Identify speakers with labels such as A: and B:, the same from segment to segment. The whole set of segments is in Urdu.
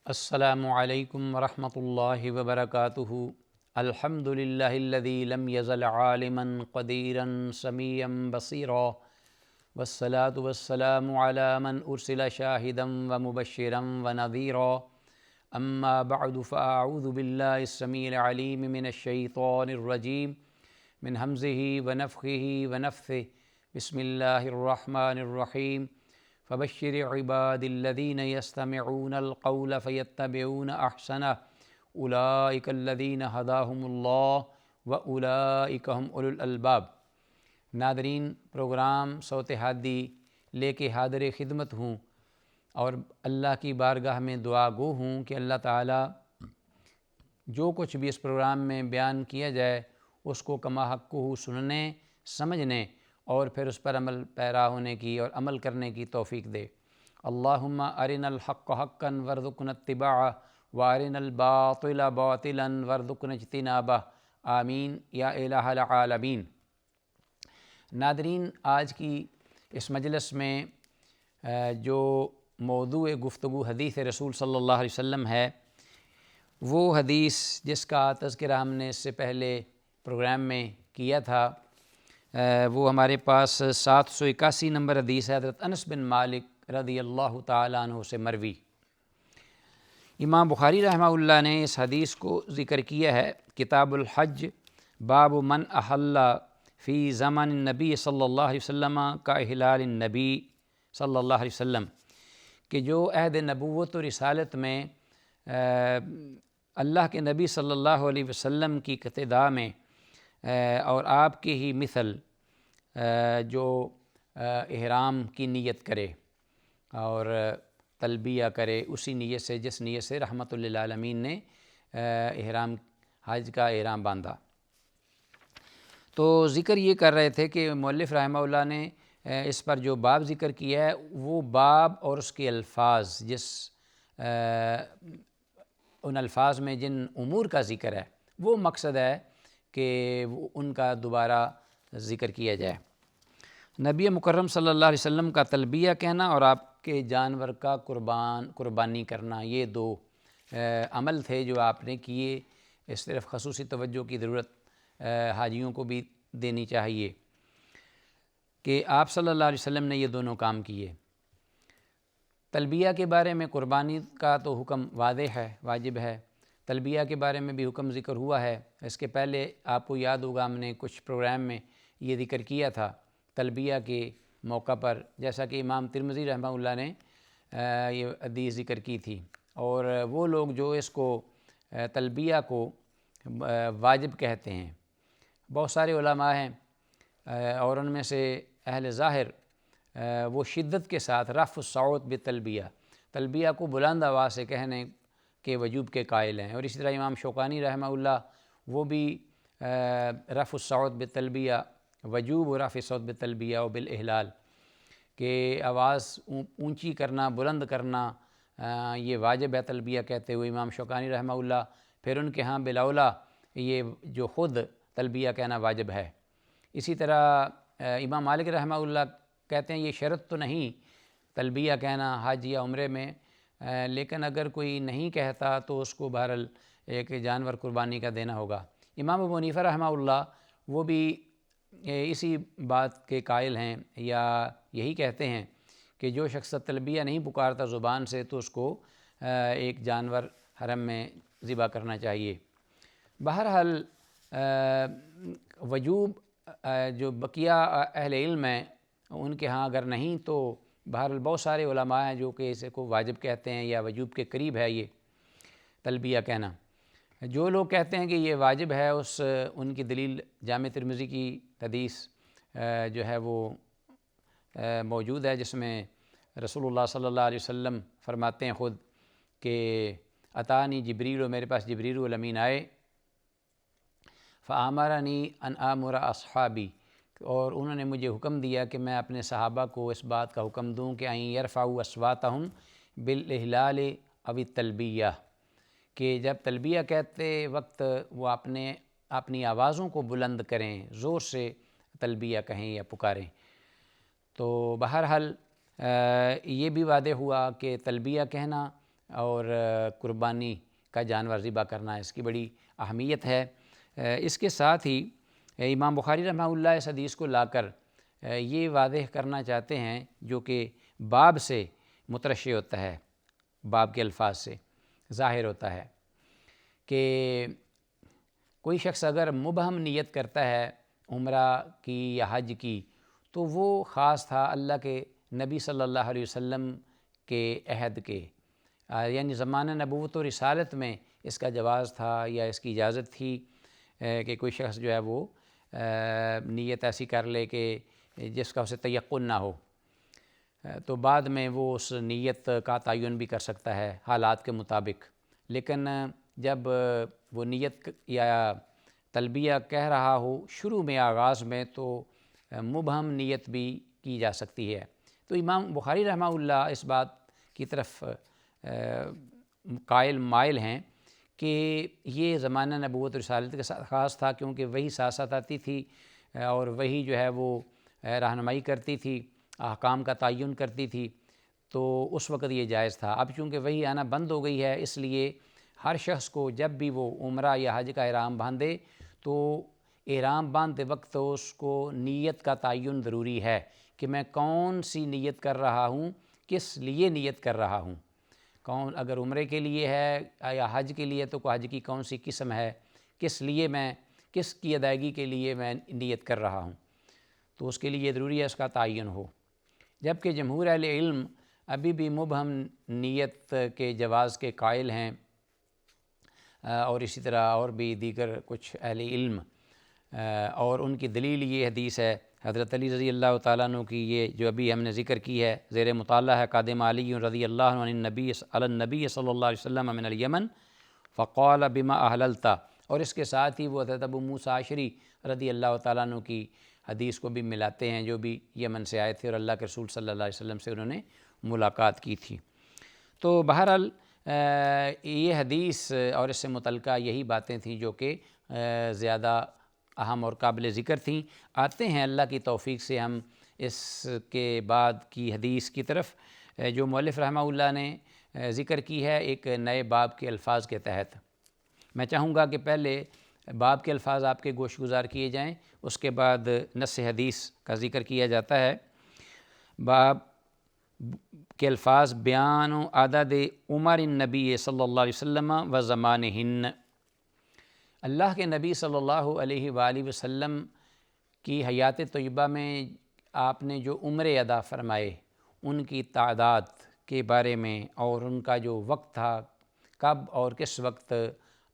A: السلام علیکم ورحمۃ اللہ وبرکاتہ۔ الحمد للہ الذی لم یزل عالما قدیرا سمیعا بصیرا والصلاة والسلام علی من ارسل شاہدا ومبشرا ونذیرا اما بعد فاعوذ باللہ السمیع العلیم من الشیطان الرجیم من ہمزہ ونفخہ ونفثہ بسم اللہ الرحمن الرحیم فبشر عباد الذین یستمعون القول فیتبعون احسنہ اولئک الذین ہداہم اللہ واولئک ہم اولو الالباب۔ ناظرین، پروگرام صوت ہادی لے کے حاضر خدمت ہوں اور اللہ کی بارگاہ میں دعا گو ہوں کہ اللہ تعالیٰ جو کچھ بھی اس پروگرام میں بیان کیا جائے اس کو کما حقہ سننے، سمجھنے اور پھر اس پر عمل پیرا ہونے کی اور عمل کرنے کی توفیق دے۔ اللہم ارنا الحق حقا وارزقنا اتباعہ وارنا الباطل باطلا وارزقنا اجتنابہ، آمین یا الہ العالمین۔ ناظرین، آج کی اس مجلس میں جو موضوع گفتگو حدیث رسول صلی اللہ علیہ وسلم ہے، وہ حدیث جس کا تذکرہ ہم نے اس سے پہلے پروگرام میں کیا تھا، وہ ہمارے پاس 781 نمبر حدیث ہے، حضرت انس بن مالک رضی اللہ تعالیٰ عنہ سے مروی۔ امام بخاری رحمہ اللہ نے اس حدیث کو ذکر کیا ہے کتاب الحج، باب من احل فی زمن النبی صلی اللہ علیہ وسلم کا احلال النبی صلی اللہ علیہ وسلم، کہ جو عہد نبوت و رسالت میں اللہ کے نبی صلی اللہ علیہ وسلم کی اقتداء میں اور آپ کی ہی مثل جو احرام کی نیت کرے اور تلبیہ کرے اسی نیت سے جس نیت سے رحمت للعالمین نے حج کا احرام باندھا۔ تو ذکر یہ کر رہے تھے کہ مؤلف رحمہ اللہ نے اس پر جو باب ذکر کیا ہے وہ باب اور اس کے الفاظ، ان الفاظ میں جن امور کا ذکر ہے وہ مقصد ہے کہ ان کا دوبارہ ذکر کیا جائے۔ نبی مکرم صلی اللہ علیہ وسلم کا تلبیہ کہنا اور آپ کے جانور کا قربانی کرنا، یہ دو عمل تھے جو آپ نے کیے۔ اس طرف خصوصی توجہ کی ضرورت حاجیوں کو بھی دینی چاہیے کہ آپ صلی اللہ علیہ وسلم نے یہ دونوں کام کیے۔ تلبیہ کے بارے میں قربانی کا تو حکم واضح ہے، واجب ہے۔ تلبیہ کے بارے میں بھی حکم ذکر ہوا ہے۔ اس کے پہلے آپ کو یاد ہوگا ہم نے کچھ پروگرام میں یہ ذکر کیا تھا تلبیہ کے موقع پر، جیسا کہ امام ترمذی رحمہ اللہ نے یہ حدیث ذکر کی تھی، اور وہ لوگ جو اس کو تلبیہ کو واجب کہتے ہیں، بہت سارے علماء ہیں اور ان میں سے اہل ظاہر وہ شدت کے ساتھ رفع الصوت بتلبیہ، تلبیہ کو بلند آواز سے کہنے کے وجوب کے قائل ہیں، اور اسی طرح امام شوکانی رحمہ اللہ وہ بھی رفع الصوت بتلبیہ، وجوب و رفع الصوت بتلبیہ و بالاحلال، کہ آواز اونچی کرنا، بلند کرنا یہ واجب ہے تلبیہ کہتے ہوئے امام شوکانی رحمہ اللہ۔ پھر ان کے ہاں بالاولیٰ یہ جو خود تلبیہ کہنا واجب ہے۔ اسی طرح امام مالک رحمہ اللہ کہتے ہیں یہ شرط تو نہیں تلبیہ کہنا حج یا عمرے میں، لیکن اگر کوئی نہیں کہتا تو اس کو بہرحال ایک جانور قربانی کا دینا ہوگا۔ امام ابو حنیفہ رحمہ اللہ وہ بھی اسی بات کے قائل ہیں، یا یہی کہتے ہیں کہ جو شخص تلبیہ نہیں پکارتا زبان سے تو اس کو ایک جانور حرم میں ذبح کرنا چاہیے۔ بہرحال وجوب جو بقیہ اہل علم ہیں ان کے ہاں اگر نہیں تو بہرحال بہت سارے علماء ہیں جو کہ اسے کو واجب کہتے ہیں یا وجوب کے قریب ہے یہ تلبیہ کہنا۔ جو لوگ کہتے ہیں کہ یہ واجب ہے ان کی دلیل جامع ترمذی کی حدیث جو ہے وہ موجود ہے، جس میں رسول اللہ صلی اللہ علیہ وسلم فرماتے ہیں خود کہ اتانی جبریل، و میرے پاس جبریل الامین آئے، فآمرنی ان آمر اصحابی، اور انہوں نے مجھے حکم دیا کہ میں اپنے صحابہ کو اس بات کا حکم دوں کہ ان یرفعوا اصواتہم بالاحلال او التلبیہ، کہ جب تلبیہ کہتے وقت وہ اپنی آوازوں کو بلند کریں، زور سے تلبیہ کہیں یا پکاریں۔ تو بہرحال یہ بھی واضح ہوا کہ تلبیہ کہنا اور قربانی کا جانور ذبح کرنا، اس کی بڑی اہمیت ہے۔ اس کے ساتھ ہی امام بخاری رحمہ اللہ اس حدیث کو لا کر یہ واضح کرنا چاہتے ہیں، جو کہ باب سے مترشح ہوتا ہے، باب کے الفاظ سے ظاہر ہوتا ہے، کہ کوئی شخص اگر مبہم نیت کرتا ہے عمرہ کی یا حج کی، تو وہ خاص تھا اللہ کے نبی صلی اللہ علیہ وسلم کے عہد کے، یعنی زمانہ نبوت و رسالت میں اس کا جواز تھا یا اس کی اجازت تھی کہ کوئی شخص جو ہے وہ نیت ایسی کر لے کہ جس کا اسے تیقن نہ ہو، تو بعد میں وہ اس نیت کا تعین بھی کر سکتا ہے حالات کے مطابق۔ لیکن جب وہ نیت یا تلبیہ کہہ رہا ہو شروع میں، آغاز میں، تو مبہم نیت بھی کی جا سکتی ہے۔ تو امام بخاری رحمہ اللہ اس بات کی طرف قائل مائل ہیں کہ یہ زمانہ نبوت رسالت کے ساتھ خاص تھا، کیونکہ وہی ساتھ ساتھ آتی تھی اور وہی جو ہے وہ رہنمائی کرتی تھی، احکام کا تعین کرتی تھی، تو اس وقت یہ جائز تھا۔ اب چونکہ وہی آنا بند ہو گئی ہے، اس لیے ہر شخص کو جب بھی وہ عمرہ یا حج کا احرام باندھے تو احرام باندھتے وقت اس کو نیت کا تعین ضروری ہے کہ میں کون سی نیت کر رہا ہوں، کس لیے نیت کر رہا ہوں، اگر عمرے کے لیے ہے یا حج کے لیے تو حج کی کون سی قسم ہے، کس لیے میں، کس کی ادائیگی کے لیے میں نیت کر رہا ہوں، تو اس کے لیے ضروری ہے اس کا تعین ہو۔ جبکہ جمہور اہل علم ابھی بھی مبہم نیت کے جواز کے قائل ہیں، اور اسی طرح اور بھی دیگر کچھ اہل علم، اور ان کی دلیل یہ حدیث ہے حضرت علی رضی اللہ تعالیٰ عنہ کی، یہ جو ابھی ہم نے ذکر کی ہے، زیر مطالعہ ہے، قادم علی رضی اللہ عنہ عن النبی صلی اللہ علیہ وسلم من الیمن فقال بما احللت، اور اس کے ساتھ ہی وہ حضرت ابو موسیٰ عشری رضی اللہ تعالیٰ عنہ کی حدیث کو بھی ملاتے ہیں، جو بھی یمن سے آئے تھے اور اللہ کے رسول صلی اللہ علیہ وسلم سے انہوں نے ملاقات کی تھی۔ تو بہرحال یہ حدیث اور اس سے متعلقہ یہی باتیں تھیں جو کہ زیادہ اہم اور قابل ذکر تھیں۔ آتے ہیں اللہ کی توفیق سے ہم اس کے بعد کی حدیث کی طرف، جو مؤلف رحمہ اللہ نے ذکر کی ہے ایک نئے باب کے الفاظ کے تحت۔ میں چاہوں گا کہ پہلے باب کے الفاظ آپ کے گوش گزار کیے جائیں، اس کے بعد نص حدیث کا ذکر کیا جاتا ہے۔ باب کے الفاظ: بیان و عدد عمر النبی صلی اللہ علیہ وسلم و زمانہن۔ اللہ کے نبی صلی اللہ علیہ وآلہ وسلم کی حیات طیبہ میں آپ نے جو عمرے ادا فرمائے، ان کی تعداد کے بارے میں اور ان کا جو وقت تھا، کب اور کس وقت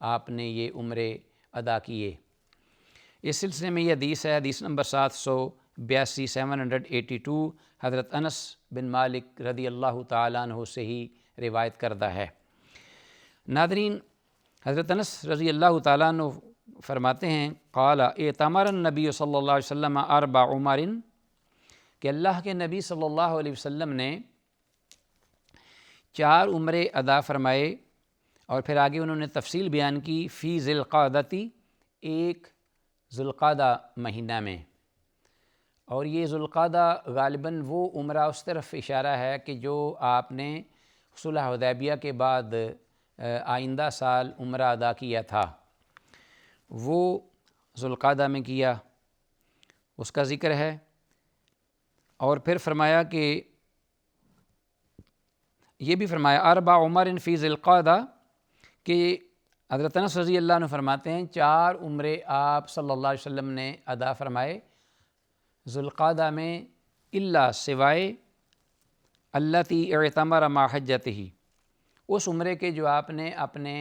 A: آپ نے یہ عمرے ادا کیے، اس سلسلے میں یہ حدیث ہے، حدیث نمبر 782 782، حضرت انس بن مالک رضی اللہ تعالیٰ عنہ سے ہی روایت کردہ ہے۔ ناظرین، حضرت انس رضی اللہ تعالیٰ عنہ فرماتے ہیں، قال اعتمر النبی صلی اللہ علیہ وسلم 4 عمر، کہ اللہ کے نبی صلی اللہ علیہ وسلم نے 4 عمرے ادا فرمائے، اور پھر آگے انہوں نے تفصیل بیان کی، فی ذی القعدۃ، ایک ذو القعدہ مہینہ میں۔ اور یہ ذو القعدہ غالباً وہ عمرہ اس طرف اشارہ ہے کہ جو آپ نے صلح حدیبیہ کے بعد آئندہ سال عمرہ ادا کیا تھا، وہ ذو القعدہ میں کیا، اس کا ذکر ہے۔ اور پھر فرمایا کہ یہ بھی فرمایا 4 عمر فی ذی القعدہ، کہ حضرت انس رضی اللہ عنہ فرماتے ہیں 4 عمرے آپ صلی اللہ علیہ وسلم نے ادا فرمائے ذو القعدہ میں، الا سوائے التی اعتمر مع حجتہ، اس عمرے کے جو آپ نے اپنے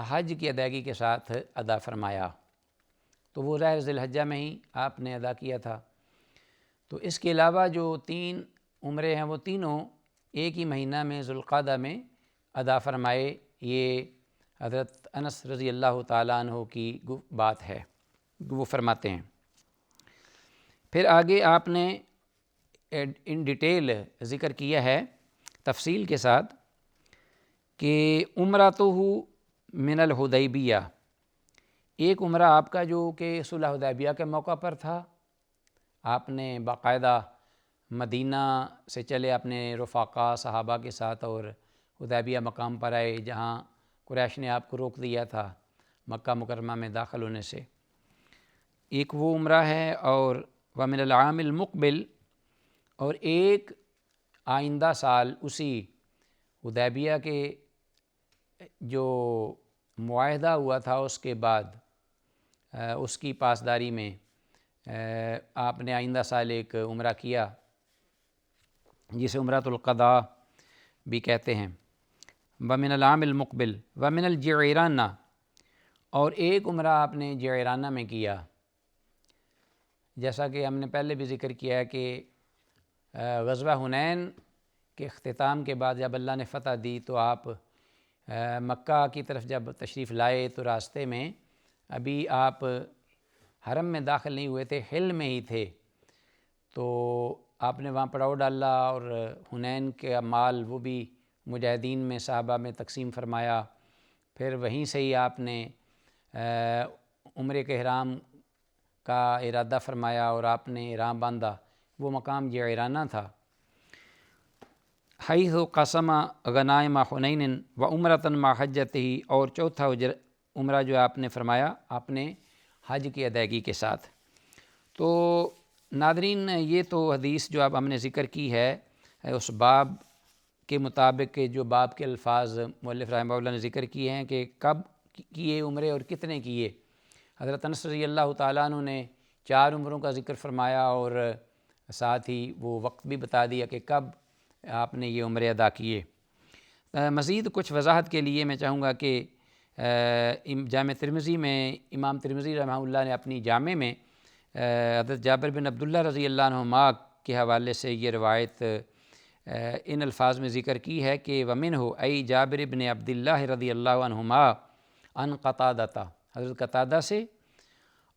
A: حج کی ادائیگی کے ساتھ ادا فرمایا، تو وہ ظاہر ذی الحجہ میں ہی آپ نے ادا کیا تھا۔ تو اس کے علاوہ جو 3 عمرے ہیں وہ تینوں ایک ہی مہینہ میں ذو القعدہ میں ادا فرمائے، یہ حضرت انس رضی اللہ تعالیٰ عنہ کی بات ہے، وہ فرماتے ہیں۔ پھر آگے آپ نے ان ڈیٹیل ذکر کیا ہے تفصیل کے ساتھ کہ عمرتہ من الحدیبیہ، ایک عمرہ آپ کا جو کہ صلح حدیبیہ کے موقع پر تھا، آپ نے باقاعدہ مدینہ سے چلے اپنے رفقا صحابہ کے ساتھ اور حدیبیہ مقام پر آئے جہاں قریش نے آپ کو روک دیا تھا مکہ مکرمہ میں داخل ہونے سے، ایک وہ عمرہ ہے، اور ومن العام المقبل، اور ایک آئندہ سال اسی حدیبیہ کے جو معاہدہ ہوا تھا اس کے بعد اس کی پاسداری میں آپ نے آئندہ سال ایک عمرہ کیا جسے عمرۃ القضاء بھی کہتے ہیں۔ ومن العام المقبل ومن الجعرانہ، اور ایک عمرہ آپ نے جعرانہ میں کیا، جیسا کہ ہم نے پہلے بھی ذکر کیا ہے کہ غزوہ حنین کے اختتام کے بعد جب اللہ نے فتح دی تو آپ مکہ کی طرف جب تشریف لائے تو راستے میں ابھی آپ حرم میں داخل نہیں ہوئے تھے، حل میں ہی تھے، تو آپ نے وہاں پڑاؤ ڈالا اور حنین کا مال وہ بھی مجاہدین میں صحابہ میں تقسیم فرمایا، پھر وہیں سے ہی آپ نے عمرے کے احرام کا ارادہ فرمایا اور آپ نے احرام باندھا، وہ مقام جعرانہ تھا۔ حیث قسم غنائم حنین و عمرۃ مع حجتہ، اور چوتھا عمرہ جو آپ نے فرمایا آپ نے حج کی ادائیگی کے ساتھ۔ تو ناظرین، یہ تو حدیث جو اب ہم نے ذکر کی ہے اس باب کے مطابق کہ جو باب کے الفاظ مؤلف رحمہ اللہ نے ذکر کیے ہیں کہ کب کیے عمرے اور کتنے کیے۔ حضرت انس رضی اللہ تعالیٰ عنہ نے 4 عمروں کا ذکر فرمایا اور ساتھ ہی وہ وقت بھی بتا دیا کہ کب آپ نے یہ عمرے ادا کیے۔ مزید کچھ وضاحت کے لیے میں چاہوں گا کہ جامع ترمذی میں امام ترمذی رحمہ اللہ نے اپنی جامع میں حضرت جابر بن عبداللہ رضی اللہ عنہما کے حوالے سے یہ روایت ان الفاظ میں ذکر کی ہے کہ ومنہ ای جابر بن عبداللہ رضی اللہ عنہما عن قتادہ، حضرت قتادہ سے،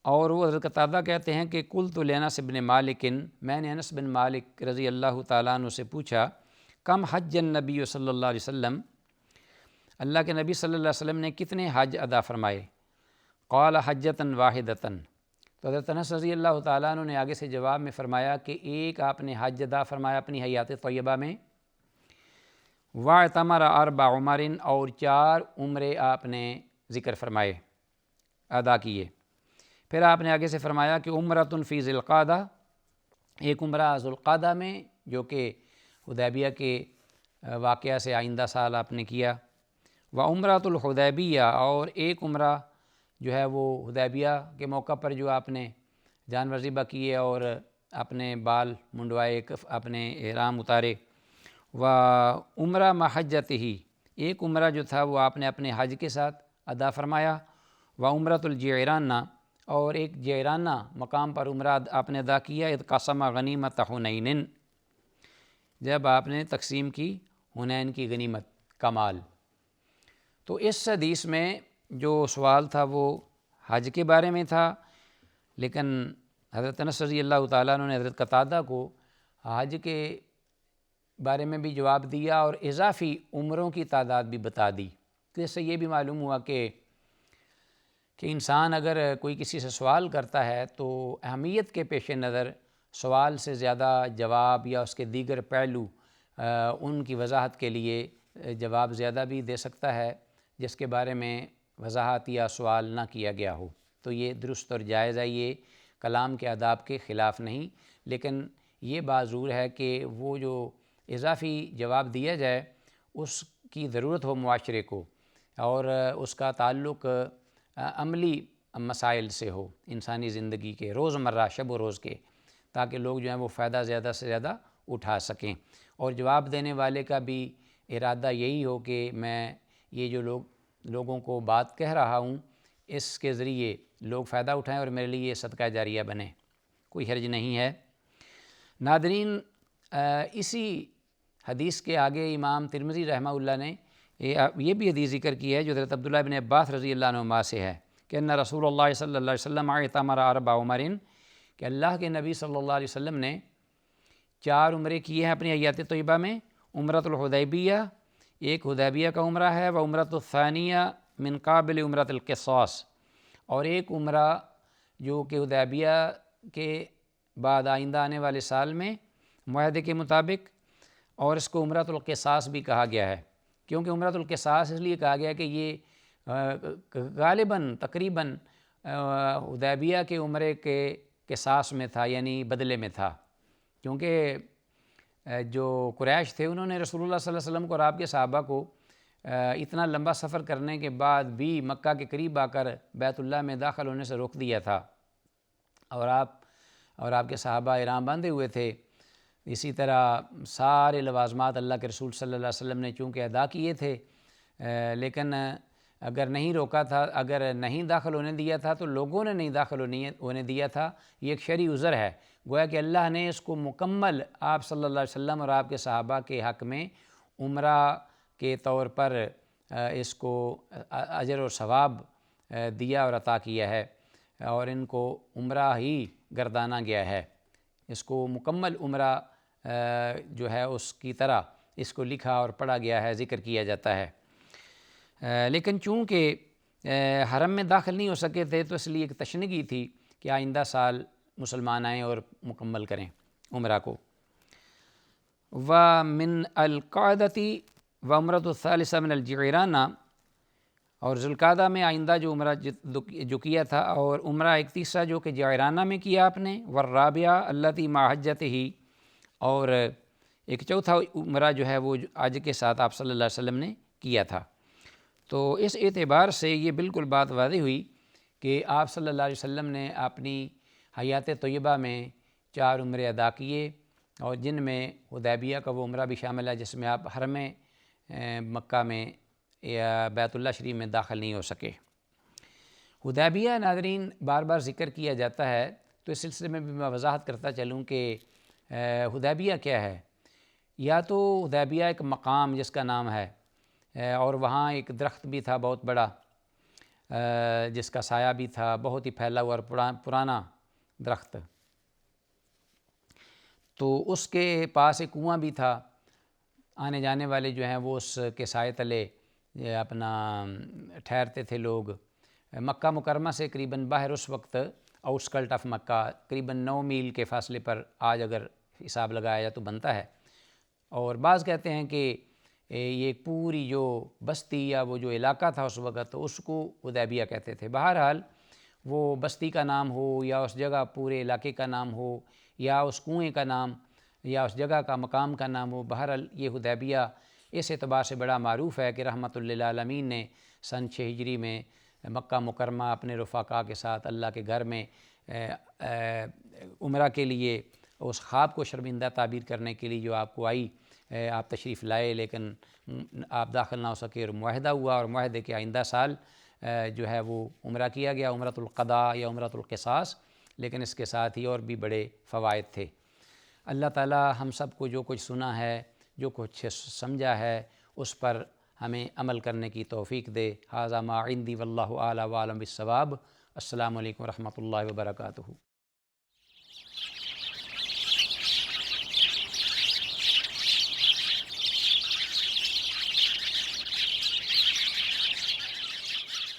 A: اور وہ حضرت قتادہ کہتے ہیں کہ قلت لانس بن مالک، میں نے انس بن مالک رضی اللہ تعالیٰ عنہ سے پوچھا کم حج النبی صلی اللہ علیہ وسلم، اللہ کے نبی صلی اللہ علیہ وسلم نے کتنے حج ادا فرمائے؟ قال حجۃ واحدۃ، تو حضرت انس رضی اللہ تعالیٰ عنہ نے آگے سے جواب میں فرمایا کہ ایک آپ نے حج ادا فرمایا اپنی حیات طیبہ میں، واعتمر 4 عمر، اور 4 عمرے آپ نے ذکر فرمائے ادا کیے۔ پھر آپ نے آگے سے فرمایا کہ عمرۃ فی ذی القعدہ، ایک عمرہ ذو القعدہ میں جو کہ حدیبیہ کے واقعہ سے آئندہ سال آپ نے کیا، وعمرۃ الحدیبیہ، اور ایک عمرہ جو ہے وہ حدیبیہ کے موقع پر جو آپ نے جانور ذبح کیے اور اپنے بال منڈوائے، اپنے احرام اتارے، وعمرہ مع حجتہ، ایک عمرہ جو تھا وہ آپ نے اپنے حج کے ساتھ ادا فرمایا، وعمرۃ الجعرانہ، اور ایک جعرانہ مقام پر عمرہ آپ نے ادا کیا، اذ قسم غنیمت حنین، جب آپ نے تقسیم کی حنین کی غنیمت کا مال۔ تو اس حدیث میں جو سوال تھا وہ حج کے بارے میں تھا، لیکن حضرت انس رضی اللہ تعالیٰ عنہ نے حضرت قتادہ کو حج کے بارے میں بھی جواب دیا اور اضافی عمروں کی تعداد بھی بتا دی۔ تو اس سے یہ بھی معلوم ہوا کہ انسان اگر کوئی کسی سے سوال کرتا ہے تو اہمیت کے پیش نظر سوال سے زیادہ جواب یا اس کے دیگر پہلو ان کی وضاحت کے لیے جواب زیادہ بھی دے سکتا ہے جس کے بارے میں وضاحت یا سوال نہ کیا گیا ہو، تو یہ درست اور جائز ہے، یہ کلام کے آداب کے خلاف نہیں، لیکن یہ بات ضرور ہے کہ وہ جو اضافی جواب دیا جائے اس کی ضرورت ہو معاشرے کو، اور اس کا تعلق عملی مسائل سے ہو، انسانی زندگی کے روزمرہ شب و روز کے، تاکہ لوگ جو ہیں وہ فائدہ زیادہ سے زیادہ اٹھا سکیں، اور جواب دینے والے کا بھی ارادہ یہی ہو کہ میں یہ جو لوگوں کو بات کہہ رہا ہوں اس کے ذریعے لوگ فائدہ اٹھائیں اور میرے لیے یہ صدقہ جاریہ بنے، کوئی حرج نہیں ہے۔ ناظرین، اسی حدیث کے آگے امام ترمذی رحمہ اللہ نے یہ بھی حدیث ذکر کی ہے جو حضرت عبداللہ بن عباس رضی اللہ عنہما سے ہے کہ ان رسول اللہ صلی اللہ علیہ وسلم اعتمر 4 عمر، کہ اللہ کے نبی صلی اللہ علیہ وسلم نے 4 عمرے کیے ہیں اپنی حیات طیبہ میں، عمرۃ الحدیبیہ، ایک حدیبیہ کا عمرہ ہے، و عمرۃ الثانیہ من قابل عمرۃ القصاص، اور ایک عمرہ جو کہ حدیبیہ کے بعد آئندہ آنے والے سال میں معاہدے کے مطابق، اور اس کو عمرۃ القصاص بھی کہا گیا ہے کیونکہ عمرۃ القصاص اس لیے کہا گیا کہ یہ غالباً تقریباً حدیبیہ کے عمرے کے قصاص میں تھا، یعنی بدلے میں تھا، کیونکہ جو قریش تھے انہوں نے رسول اللہ صلی اللہ علیہ وسلم کو اور آپ کے صحابہ کو اتنا لمبا سفر کرنے کے بعد بھی مکہ کے قریب آ کر بیت اللہ میں داخل ہونے سے روک دیا تھا، اور آپ کے صحابہ احرام باندھے ہوئے تھے۔ اسی طرح سارے لوازمات اللہ کے رسول صلی اللہ علیہ وسلم نے چونکہ ادا کیے تھے، لیکن اگر نہیں روکا تھا، اگر نہیں داخل ہونے دیا تھا تو لوگوں نے نہیں داخل ہونے دیا تھا، یہ ایک شرعی عذر ہے، گویا کہ اللہ نے اس کو مکمل آپ صلی اللہ علیہ وسلم اور آپ کے صحابہ کے حق میں عمرہ کے طور پر اس کو اجر و ثواب دیا اور عطا کیا ہے، اور ان کو عمرہ ہی گردانا گیا ہے، اس کو مکمل عمرہ جو ہے اس کی طرح اس کو لکھا اور پڑھا گیا ہے، ذکر کیا جاتا ہے۔ لیکن چونکہ حرم میں داخل نہیں ہو سکے تھے تو اس لیے ایک تشنگی تھی کہ آئندہ سال مسلمان آئیں اور مکمل کریں عمرہ کو۔ وَمِنْ الْقَعْدَةِ وَعُمْرَةُ الثَّالِثَةِ مِنَ الْجِعِرَانَہ، اور ذوالقعدہ میں آئندہ جو عمرہ جو کیا تھا، اور عمرہ ایک تیسرا جو کہ جعرانہ میں کیا آپ نے، وَالرَّابِعَةُ الَّتِي مَعَ حَجَّتِهِ، اور ایک چوتھا عمرہ جو ہے وہ حج کے ساتھ آپ صلی اللہ علیہ وسلم نے کیا تھا۔ تو اس اعتبار سے یہ بالکل بات واضح ہوئی کہ آپ صلی اللہ علیہ وسلم نے اپنی حیات طیبہ میں 4 عمرے ادا کیے، اور جن میں حدیبیہ کا وہ عمرہ بھی شامل ہے جس میں آپ حرم مکہ میں یا بیت اللہ شریف میں داخل نہیں ہو سکے۔ حدیبیہ ناظرین بار بار ذکر کیا جاتا ہے، تو اس سلسلے میں بھی میں وضاحت کرتا چلوں کہ حدیبیہ کیا ہے۔ یا تو حدیبیہ ایک مقام جس کا نام ہے، اور وہاں ایک درخت بھی تھا بہت بڑا جس کا سایہ بھی تھا، بہت ہی پھیلا ہوا اور پرانا درخت، تو اس کے پاس ایک کنواں بھی تھا، آنے جانے والے جو ہیں وہ اس کے سائے تلے اپنا ٹھہرتے تھے لوگ۔ مکہ مکرمہ سے قریباً باہر اس وقت آؤٹسکرٹ آف مکہ قریباً 9 میل کے فاصلے پر آج اگر حساب لگایا جائے تو بنتا ہے، اور بعض کہتے ہیں کہ یہ پوری جو بستی یا وہ جو علاقہ تھا اس وقت اس کو حدیبیہ کہتے تھے۔ بہرحال وہ بستی کا نام ہو یا اس جگہ پورے علاقے کا نام ہو یا اس کنویں کا نام یا اس جگہ کا مقام کا نام ہو، بہرحال یہ حدیبیہ اس اعتبار سے بڑا معروف ہے کہ رحمۃ للعالمین نے سن 6 ہجری میں مکہ مکرمہ اپنے رفقاء کے ساتھ اللہ کے گھر میں عمرہ کے لیے اس خواب کو شرمندہ تعبیر کرنے کے لیے جو آپ کو آئی، آپ تشریف لائے لیکن آپ داخل نہ ہو سکے، اور معاہدہ ہوا، اور معاہدے کے آئندہ سال جو ہے وہ عمرہ کیا گیا، عمرۃ القضاء یا عمرۃ القصاص، لیکن اس کے ساتھ ہی اور بھی بڑے فوائد تھے۔ اللہ تعالی ہم سب کو جو کچھ سنا ہے، جو کچھ سمجھا ہے، اس پر ہمیں عمل کرنے کی توفیق دے۔ ھذا ما عندی واللہ اعلی وعلم بالصواب۔ السلام علیکم ورحمۃ اللہ وبرکاتہ۔